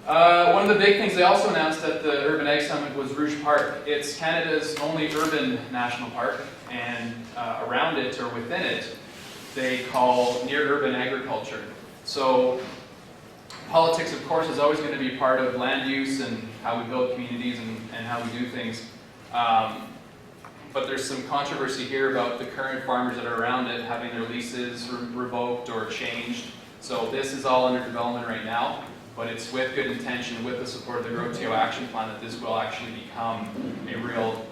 One of the big things they also announced at the Urban Ag Summit was Rouge Park. It's Canada's only urban national park, and around it, or within it, they call near urban agriculture. So politics, of course, is always going to be part of land use and how we build communities and how we do things. But there's some controversy here about the current farmers that are around it having their leases revoked or changed. So this is all under development right now, but it's with good intention, with the support of the GrowTO Action Plan, that this will actually become a real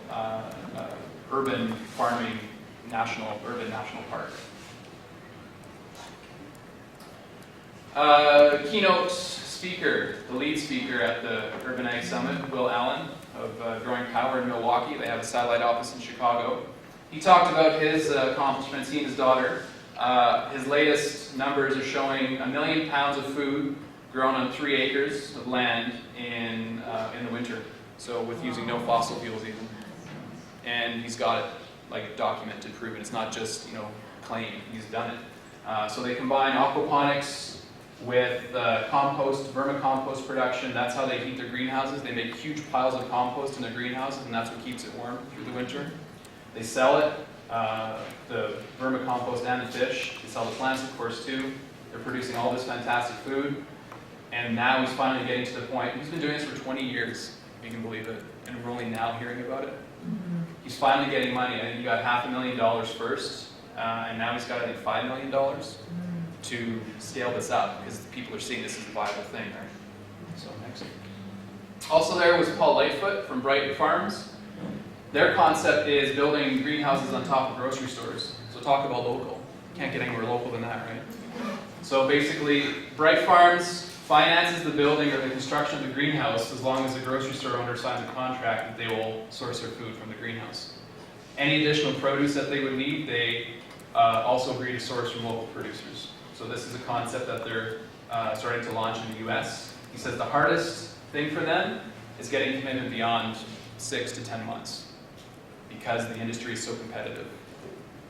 urban farming urban national park. Keynote speaker, the lead speaker at the Urban Ag Summit, Will Allen of Growing Power in Milwaukee. They have a satellite office in Chicago. He talked about his accomplishments, he and his daughter. His latest numbers are showing 1 million pounds of food grown on 3 acres of land in the winter. So with using no fossil fuels even. And he's got it like documented, proven. It's not just, claim, he's done it. So they combine aquaponics with compost, vermicompost production. That's how they heat their greenhouses. They make huge piles of compost in their greenhouses, and that's what keeps it warm through the winter. They sell it, the vermicompost and the fish. They sell the plants, of course, too. They're producing all this fantastic food. And now he's finally getting to the point. He's been doing this for 20 years, if you can believe it. And we're only now hearing about it. He's finally getting money. I think he got $500,000 first, and now he's got, I think, $5 million to scale this up, because people are seeing this as a viable thing, right? So next. Also there was Paul Lightfoot from Brighton Farms. Their concept is building greenhouses on top of grocery stores. So talk about local. Can't get anywhere local than that, right? So basically, Bright Farms finances the building or the construction of the greenhouse as long as the grocery store owner signs a contract that they will source their food from the greenhouse. Any additional produce that they would need, they also agree to source from local producers. So this is a concept that they're starting to launch in the US. He says the hardest thing for them is getting commitment beyond 6 to 10 months, because the industry is so competitive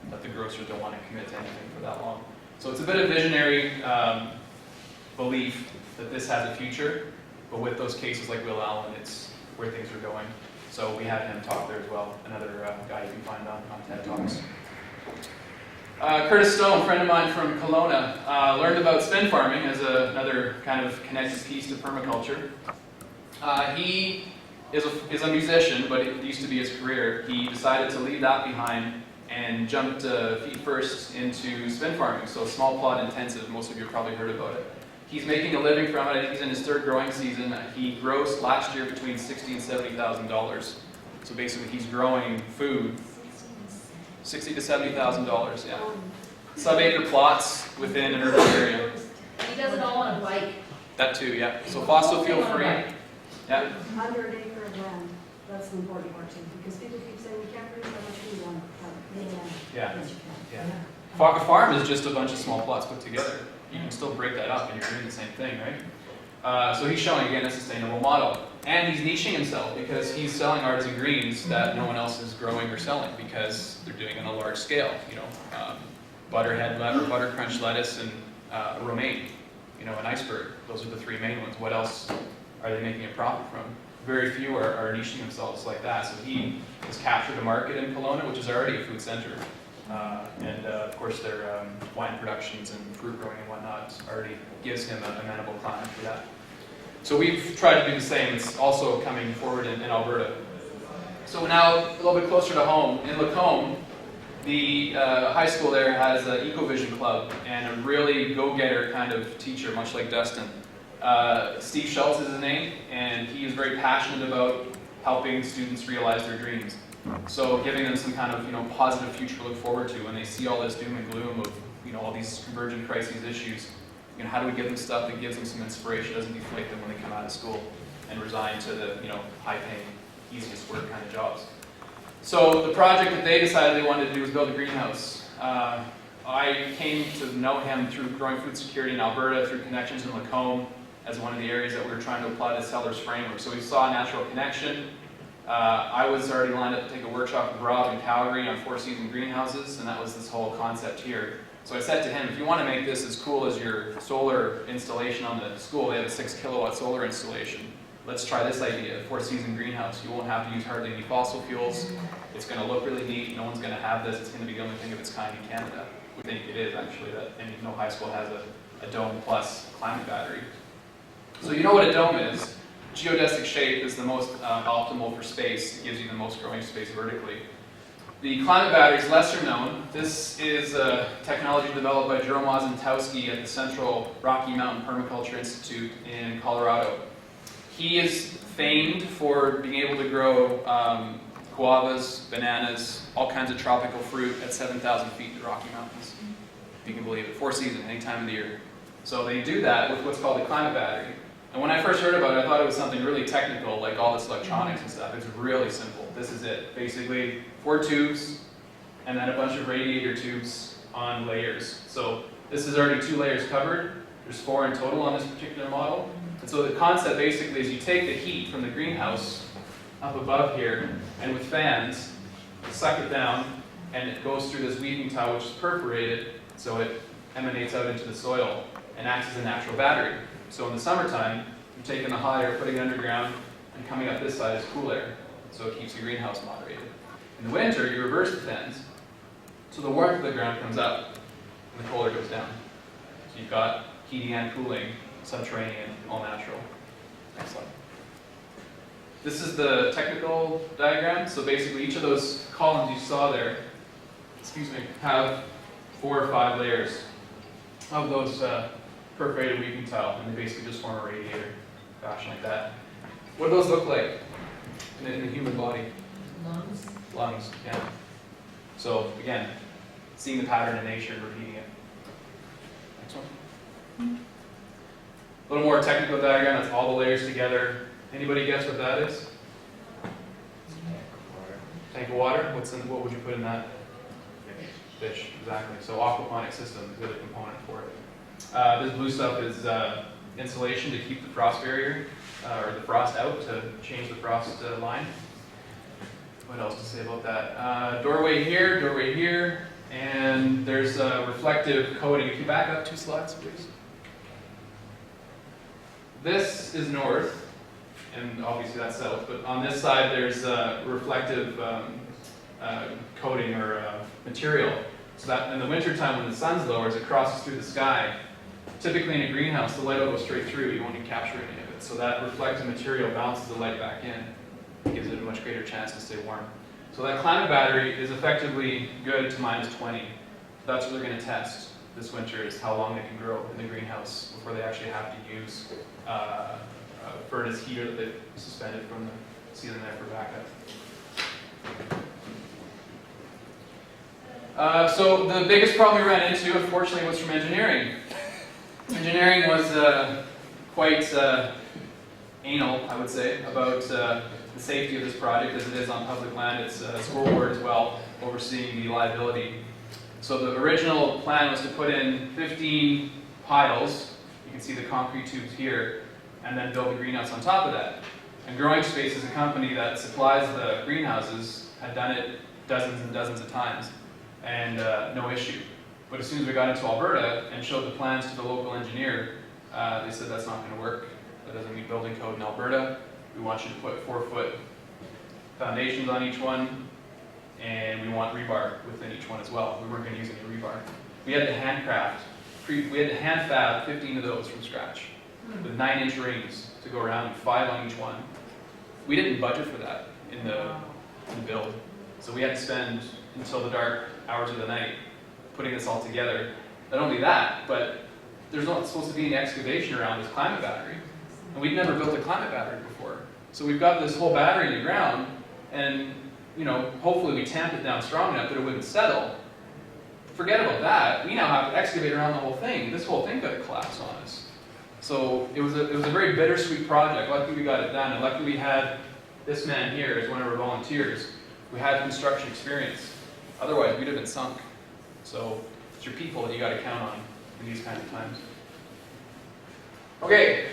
that the grocers don't want to commit to anything for that long. So it's a bit of visionary belief that this has a future, but with those cases like Will Allen, it's where things are going. So we had him talk there as well, another guy you can find on TED Talks. Curtis Stone, a friend of mine from Kelowna, learned about spin farming as another kind of connected piece to permaculture. He is a musician, but it used to be his career. He decided to leave that behind and jumped feet first into spin farming, so small plot intensive. Most of you have probably heard about it. He's making a living from it. I think he's in his 3rd growing season. He grossed last year between $60,000 and $70,000. So basically he's growing food, $60,000 to $70,000, yeah. Sub-acre plots within an urban area. He does it all on a bike. That too, yeah. So fossil fuel free. Yeah. 100 acre of land. That's the important part too, because people keep saying we can't produce how much we want. Yeah. Yes, you can. Yeah. Faka Farm is just a bunch of small plots put together. You can still break that up and you're doing the same thing, right? So he's showing, again, a sustainable model. And he's niching himself because he's selling artisan greens that no one else is growing or selling because they're doing it on a large scale. Butterhead or butter crunch lettuce and romaine, an iceberg. Those are the 3 main ones. What else are they making a profit from? Very few are niching themselves like that. So he has captured a market in Kelowna, which is already a food center. And of course their wine productions and fruit growing and whatnot already gives him an amenable climate for that. So we've tried to do the same. It's also coming forward in Alberta. So now a little bit closer to home, in Lacombe, the high school there has an Ecovision club and a really go-getter kind of teacher, much like Dustin. Steve Schultz is his name, and he is very passionate about helping students realize their dreams. So giving them some kind of positive future to look forward to when they see all this doom and gloom of all these convergent crises issues. How do we give them stuff that gives them some inspiration, doesn't deflate them when they come out of school and resign to the high-paying, easiest work kind of jobs. So the project that they decided they wanted to do was build a greenhouse. I came to know him through growing food security in Alberta, through connections in Lacombe, as one of the areas that we were trying to apply the seller's framework. So we saw a natural connection. I was already lined up to take a workshop with Rob in Calgary on 4-season greenhouses, and that was this whole concept here. So I said to him, if you want to make this as cool as your solar installation on the school, they have a 6 kilowatt solar installation. Let's try this idea, 4-season greenhouse. You won't have to use hardly any fossil fuels. It's going to look really neat. No one's going to have this. It's going to be the only thing of its kind in Canada. We think it is, actually, that no high school has a dome plus climate battery. So you know what a dome is. Geodesic shape is the most optimal for space. It gives you the most growing space vertically. The climate battery is lesser known. This is a technology developed by Jerome Ozentowski at the Central Rocky Mountain Permaculture Institute in Colorado. He is famed for being able to grow guavas, bananas, all kinds of tropical fruit at 7,000 feet in the Rocky Mountains. If you can believe it, 4 seasons, any time of the year. So they do that with what's called the climate battery. And when I first heard about it, I thought it was something really technical, like all this electronics and stuff. It's really simple. This is it. Basically, 4 tubes, and then a bunch of radiator tubes on layers. So this is already 2 layers covered. There's 4 in total on this particular model. And so the concept basically is you take the heat from the greenhouse up above here, and with fans, suck it down, and it goes through this weaving tile, which is perforated, so it emanates out into the soil and acts as a natural battery. So in the summertime, you're taking the hot air, putting it underground, and coming up this side is cool air, so it keeps the greenhouse moderated. In the winter, you reverse the fans, so the warmth of the ground comes up, and the cold air goes down. So you've got heating and cooling, subterranean, all natural. Next slide. This is the technical diagram. So basically, each of those columns you saw there, have 4 or 5 layers of those perforated weaving tile, and they basically just form a radiator fashion like that. What do those look like in the human body? Lungs. Lungs, yeah. So again, seeing the pattern in nature and repeating it. Next one. A little more technical diagram. That's all the layers together. Anybody guess what that is? Tank of water. What would you put in that? Fish, exactly. So Aquaponics System is the other component for it. This blue stuff is insulation to keep the frost barrier, or the frost out, to change the frost line. What else to say about that? Doorway here, and there's reflective coating. If you back up 2 slides, please. This is north, and obviously that's south, but on this side there's reflective coating or material. So that in the wintertime when the sun's lower, as it crosses through the sky, typically in a greenhouse, the light will go straight through. You won't even capture any of it. So that reflective material bounces the light back in. Gives it a much greater chance to stay warm. So that climate battery is effectively good to -20. That's what they're going to test this winter, is how long they can grow in the greenhouse before they actually have to use furnace heater that they've suspended from the ceiling there for backup. So the biggest problem we ran into, unfortunately, was from engineering. Engineering was quite anal, I would say, about the safety of this project, as it is on public land. It's a school board as well, overseeing the liability. So the original plan was to put in 15 piles. You can see the concrete tubes here, and then build the greenhouse on top of that. And Growing Space is a company that supplies the greenhouses, had done it dozens and dozens of times, and no issue. But as soon as we got into Alberta and showed the plans to the local engineer, they said that's not going to work. That doesn't meet building code in Alberta. We want you to put 4-foot foundations on each one, and we want rebar within each one as well. We weren't going to use any rebar. We had to we had to hand fab 15 of those from scratch, with 9-inch rings to go around, 5 on each one. We didn't budget for that in the build, so we had to spend until the dark hours of the night putting this all together. Not only that, but there's not supposed to be any excavation around this climate battery, and we'd never built a climate battery before. So we've got this whole battery in the ground, and hopefully we tamped it down strong enough that it wouldn't settle. Forget about that. We now have to excavate around the whole thing. This whole thing could have collapsed on us. So it was a very bittersweet project. Luckily we got it done, and luckily we had this man here as one of our volunteers who had construction experience. Otherwise we'd have been sunk. So it's your people that you got to count on in these kinds of times. Okay,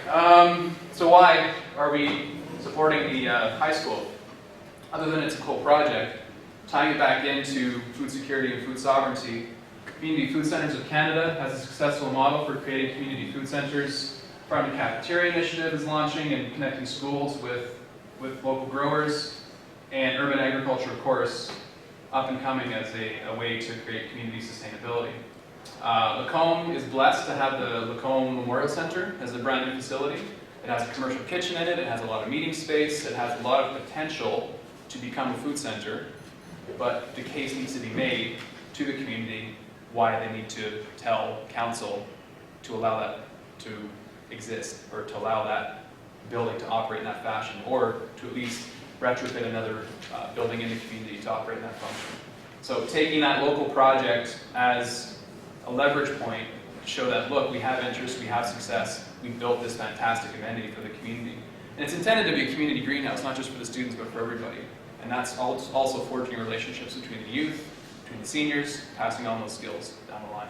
so why are we supporting the high school? Other than it's a cool project, tying it back into food security and food sovereignty, Community Food Centers of Canada has a successful model for creating community food centers. Farm to Cafeteria Initiative is launching and connecting schools with local growers. And urban agriculture, of course, up and coming as a way to create community sustainability. Lacombe is blessed to have the Lacombe Memorial Center as a brand new facility. It has a commercial kitchen in it, it has a lot of meeting space, it has a lot of potential to become a food center, but the case needs to be made to the community why they need to tell council to allow that to exist, or to allow that building to operate in that fashion, or to at least retrofit another building in the community to operate in that function. So taking that local project as a leverage point to show that, look, we have interest, we have success, we built this fantastic amenity for the community. And it's intended to be a community greenhouse, not just for the students, but for everybody. And that's also forging relationships between the youth, between the seniors, passing on those skills down the line.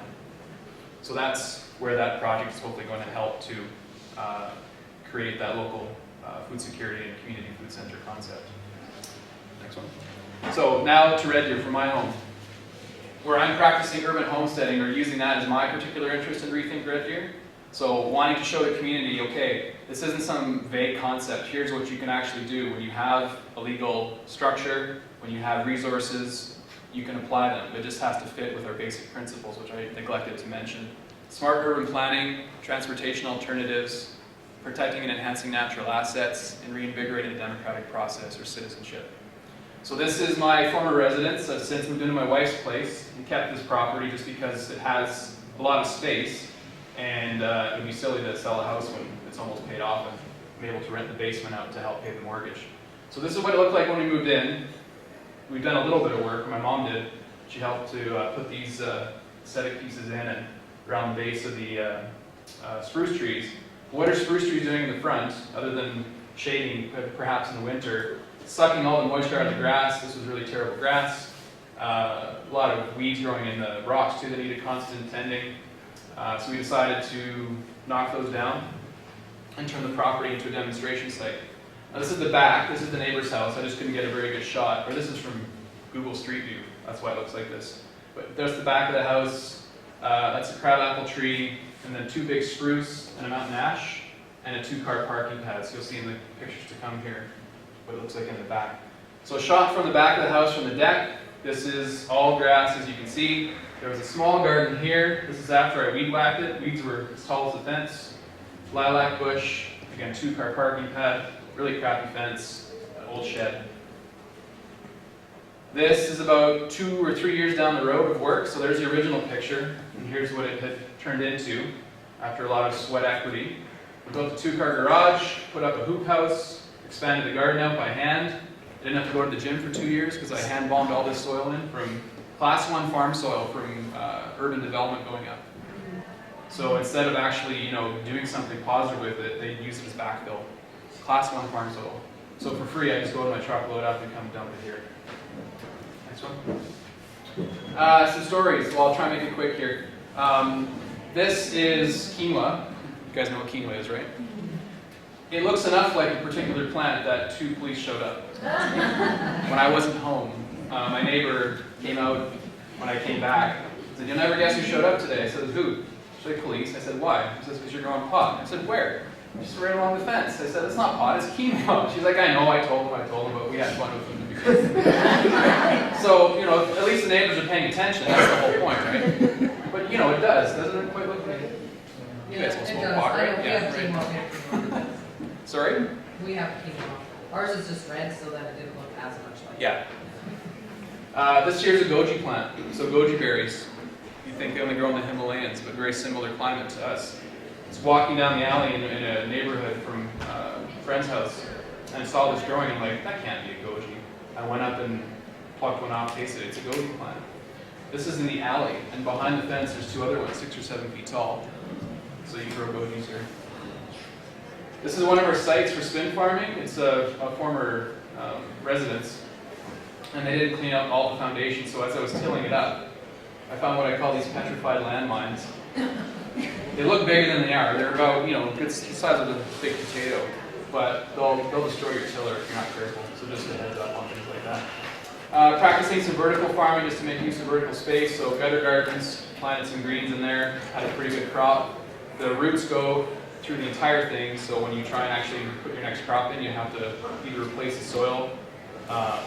So that's where that project is hopefully going to help to create that local food security and community food center concept. Next one. So now to Red Deer for my home, where I'm practicing urban homesteading, or using that as my particular interest in Rethink Red Deer. So wanting to show the community, okay, this isn't some vague concept. Here's what you can actually do when you have a legal structure, when you have resources, you can apply them. It just has to fit with our basic principles, which I neglected to mention. Smart urban planning, transportation alternatives, protecting and enhancing natural assets, and reinvigorating the democratic process or citizenship. So this is my former residence. I've since moved into my wife's place and kept this property just because it has a lot of space, and it would be silly to sell a house when it's almost paid off and I'm able to rent the basement out to help pay the mortgage. So this is what it looked like when we moved in. We've done a little bit of work, my mom did. She helped to put these aesthetic pieces in and around the base of the spruce trees. What are spruce trees doing in the front, other than shading, perhaps in the winter? Sucking all the moisture out of the grass. This was really terrible grass. A lot of weeds growing in the rocks too that needed constant tending. So we decided to knock those down and turn the property into a demonstration site. Now this is the back, this is the neighbor's house. I just couldn't get a very good shot. Or this is from Google Street View. That's why it looks like this. But there's the back of the house. That's a crabapple tree, and then 2 big spruce and a mountain ash, and a 2-car parking pad. So you'll see in the pictures to come here what it looks like in the back. So a shot from the back of the house from the deck. This is all grass, as you can see. There was a small garden here. This is after I weed whacked it. Weeds were as tall as the fence. Lilac bush, again 2-car parking pad, really crappy fence, old shed. This is about 2 or 3 years down the road of work. So there's the original picture, and here's what it had turned into after a lot of sweat equity. We built a 2-car garage, put up a hoop house, expanded the garden out by hand. I didn't have to go to the gym for 2 years because I hand bombed all this soil in from Class 1 farm soil from urban development going up. So instead of actually, doing something positive with it, they use it as backfill. Class 1 farm soil. So for free, I just go to my truck, load up, and come dump it here. Next one. Some stories. Well, I'll try and make it quick here. This is quinoa. You guys know what quinoa is, right? It looks enough like a particular plant that 2 police showed up. When I wasn't home, my neighbor came out when I came back. He said, "You'll never guess who showed up today." I said, "Who?" She said, "Police." I said, "Why?" She says, "Because you're growing pot." I said, "Where?" She said, "Right along the fence." I said, "It's not pot, it's quinoa." She's like, "I know, I told him, but we had fun with him." So, at least the neighbors are paying attention. That's the whole point, right? But, it does. Doesn't it quite look like it? You guys will smoke pot, right? Yeah, right. Sorry? We have quinoa. Ours is just red so that it didn't look as much like Yeah. This here's a goji plant. So goji berries. You think they only grow in the Himalayas, but very similar climate to us. I was walking down the alley in a neighborhood from a friend's house, and I saw this growing. I'm like, that can't be a goji. I went up and plucked one off, tasted it. It's a goji plant. This is in the alley, and behind the fence there's 2 other ones, 6 or 7 feet tall. So you can grow gojis here. This is one of our sites for spin farming. It's a former residence, and they didn't clean up all the foundation, so as I was tilling it up, I found what I call these petrified landmines. They look bigger than they are. They're about, good size of a big potato, but they'll destroy your tiller if you're not careful, so just a heads up on things like that. Practicing some vertical farming just to make use of vertical space. So gutter gardens, planted some greens in there, had a pretty good crop. The roots go through the entire thing, so when you try and actually put your next crop in, you have to either replace the soil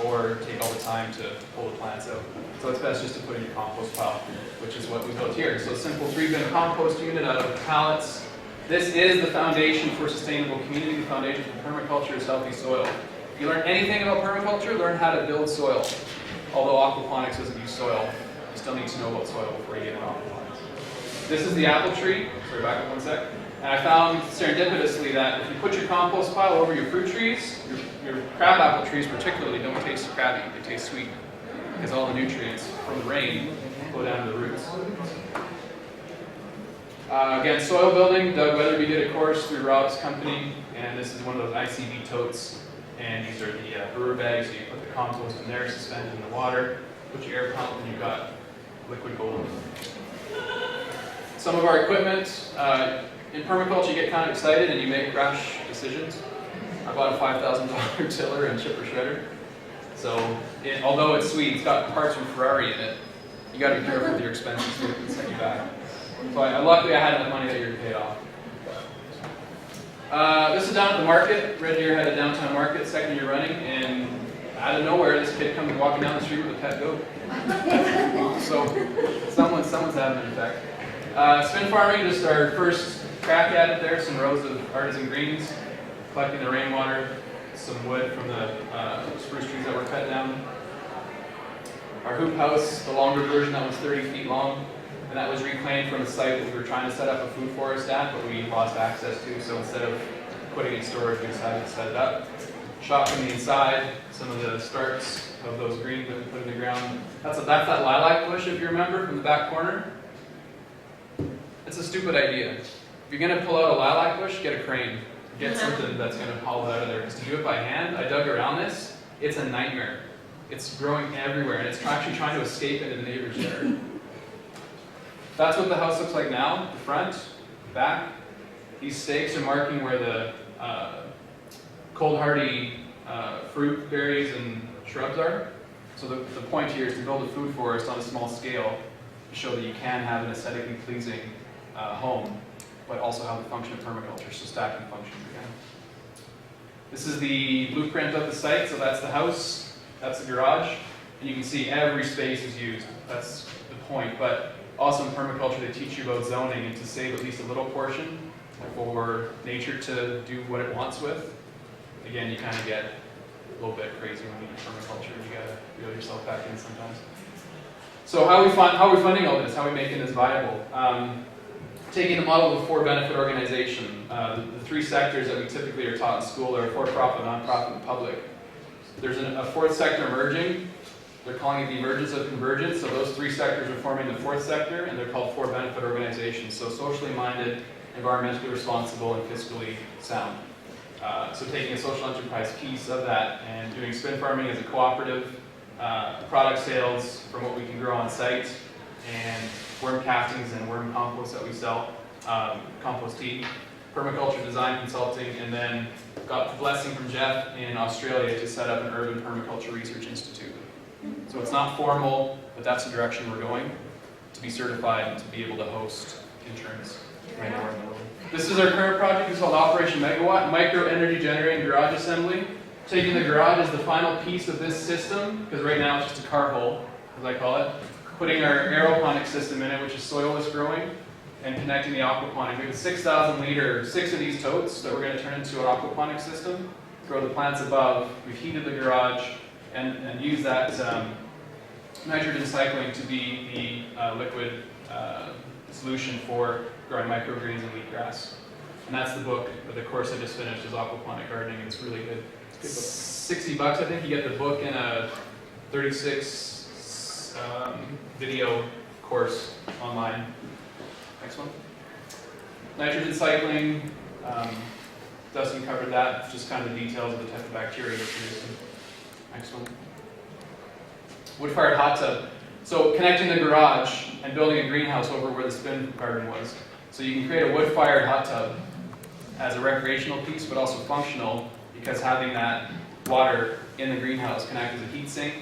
or take all the time to pull the plants out. So it's best just to put in your compost pile, which is what we built here. So simple 3-bin compost unit out of pallets. This is the foundation for sustainable community. The foundation for permaculture is healthy soil. If you learn anything about permaculture, learn how to build soil. Although aquaponics doesn't use soil, you still need to know about soil before you get into aquaponics. This is the apple tree. Sorry, back up one sec. And I found serendipitously that if you put your compost pile over your fruit trees, your crab apple trees particularly don't taste crabby, they taste sweet. Because all the nutrients from the rain go down to the roots. Again, soil building, Doug Weatherby did a course through Rob's company, and this is one of those ICV totes. And these are the brewer bags, so you put the compost in there, suspended in the water, put your air pump, and you've got liquid gold. Some of our equipment, in permaculture you get kind of excited and you make rash decisions. I bought a $5,000 tiller and chipper shredder. So, although it's sweet, it's got parts from Ferrari in it, you got to be careful with your expenses so it can set you back. So luckily I had enough money that year to pay it off. This is down at the market. Red Deer had a downtown market, second year running, and out of nowhere this kid comes walking down the street with a pet goat. So someone's having an effect. Spin farming, just our first crack at it there, some rows of artisan greens, collecting the rainwater, some wood from the spruce trees that were cut down. Our hoop house, the longer version that was 30 feet long, and that was reclaimed from a site that we were trying to set up a food forest at, but we lost access to, so instead of putting it in storage, we decided to set it up. Shot from the inside, some of the starts of those greens that we put in the ground. That's that lilac bush, if you remember, from the back corner. It's a stupid idea. If you're going to pull out a lilac bush, get a crane. Get something that's going to haul it out of there. Because to do it by hand, I dug around this, it's a nightmare. It's growing everywhere, and it's actually trying to escape into the neighbor's yard. That's what the house looks like now, the front, the back. These stakes are marking where the cold hardy fruit, berries, and shrubs are. So the point here is to build a food forest on a small scale to show that you can have an aesthetically pleasing home, but also have the function of permaculture, so stacking functions again. This is the blueprint of the site, so that's the house, that's the garage, and you can see every space is used. That's the point, but also in permaculture they teach you about zoning and to save at least a little portion for nature to do what it wants with. Again, you kind of get a little bit crazy when you do permaculture, you gotta reel yourself back in sometimes. So how are we funding all this? How are we making this viable? Taking the model of a for-benefit organization. The three sectors that we typically are taught in school are for-profit, non-profit, and public. There's a fourth sector emerging. They're calling it the emergence of convergence. So those three sectors are forming the fourth sector, and they're called for-benefit organizations. So socially minded, environmentally responsible, and fiscally sound. So taking a social enterprise piece of that and doing spin farming as a cooperative, product sales from what we can grow on site, and worm castings and worm compost that we sell, compost tea, permaculture design consulting, and then got the blessing from Jeff in Australia to set up an urban permaculture research institute. So it's not formal, but that's the direction we're going, to be certified and to be able to host interns anywhere in the world. This is our current project. It's called Operation Megawatt, micro energy generating garage assembly. Taking the garage as the final piece of this system, because right now it's just a car hole, as I call it. Putting our Aquaponics system in it, which is soilless growing, and connecting the aquaponics. We have a 6,000 liter, 6 of these totes that we're going to turn into an aquaponics system, grow the plants above. We've heated the garage and use that nitrogen cycling to be the liquid solution for growing microgreens and wheatgrass. And that's the book, or the course I just finished, is Aquaponic Gardening, and it's really good. $60, I think. You get the book in a 36 video course online. Next one. Nitrogen cycling. Dustin covered that, just kind of the details of the type of bacteria you're producing. Next one. Wood-fired hot tub. So connecting the garage and building a greenhouse over where the spin garden was. So you can create a wood-fired hot tub as a recreational piece, but also functional, because having that water in the greenhouse can act as a heat sink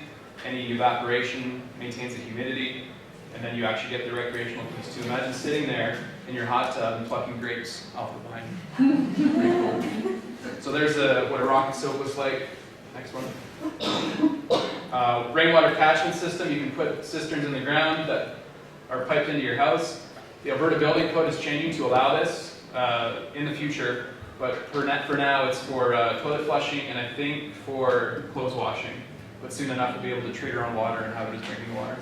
any evaporation, maintains the humidity, and then you actually get the recreational piece too. Imagine sitting there in your hot tub and plucking grapes off the vine. Pretty cool. So there's what a rocket soap looks like. Next one. Rainwater catchment system. You can put cisterns in the ground that are piped into your house. The Alberta Building Code is changing to allow this in the future, but for now it's for toilet flushing and I think for clothes washing. But soon enough we'll be able to treat our own water and have it as drinking water.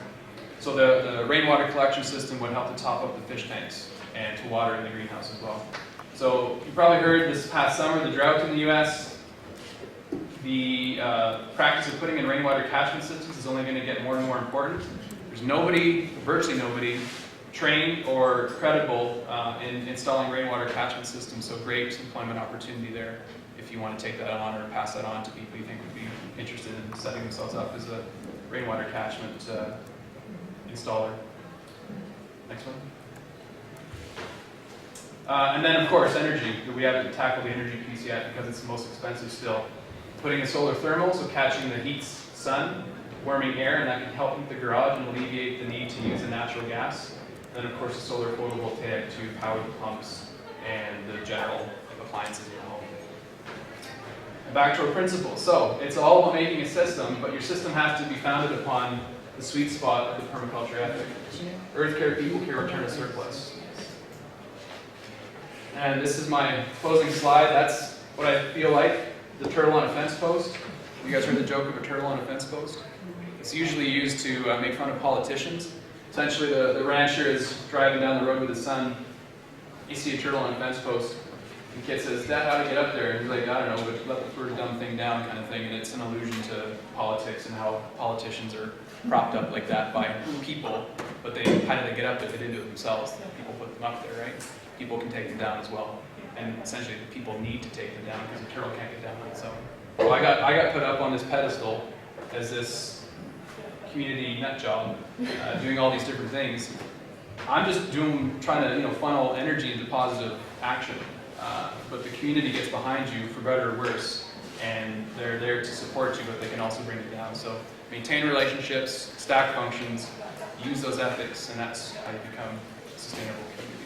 So the rainwater collection system would help to top up the fish tanks and to water in the greenhouse as well. So you probably heard this past summer, the drought in the US, the practice of putting in rainwater catchment systems is only going to get more and more important. There's nobody, virtually nobody, trained or credible in installing rainwater catchment systems, so great employment opportunity there if you want to take that on or pass that on to people you think would be interested in setting themselves up as a rainwater catchment installer. Next one. And then, of course, energy. We haven't tackled the energy piece yet because it's the most expensive still. Putting a solar thermal, so catching the heat sun, warming air, and that can help heat the garage and alleviate the need to use the natural gas. Then, of course, the solar photovoltaic to power the pumps and the general appliances in your home. And back to our principles. So it's all about making a system, but your system has to be founded upon the sweet spot of the permaculture ethic. Earth care, people care, return a surplus. And this is my closing slide. That's what I feel like, the turtle on a fence post. You guys heard the joke of a turtle on a fence post? It's usually used to make fun of politicians. Essentially, the rancher is driving down the road with his son. You see a turtle on a fence post. And the kid says, "Dad, how to get up there?" And he's like, "I don't know, but let the poor dumb thing down," kind of thing. And it's an allusion to politics and how politicians are propped up like that by people. But how do they get up there? They didn't do it themselves. People put them up there, right? People can take them down as well. And essentially, the people need to take them down because the turtle can't get down on its own. So I got put up on this pedestal as this community nut job, doing all these different things. I'm just trying to funnel energy into positive action. But the community gets behind you for better or worse, and they're there to support you, but they can also bring you down. So maintain relationships, stack functions, use those ethics, and that's how you become a sustainable community.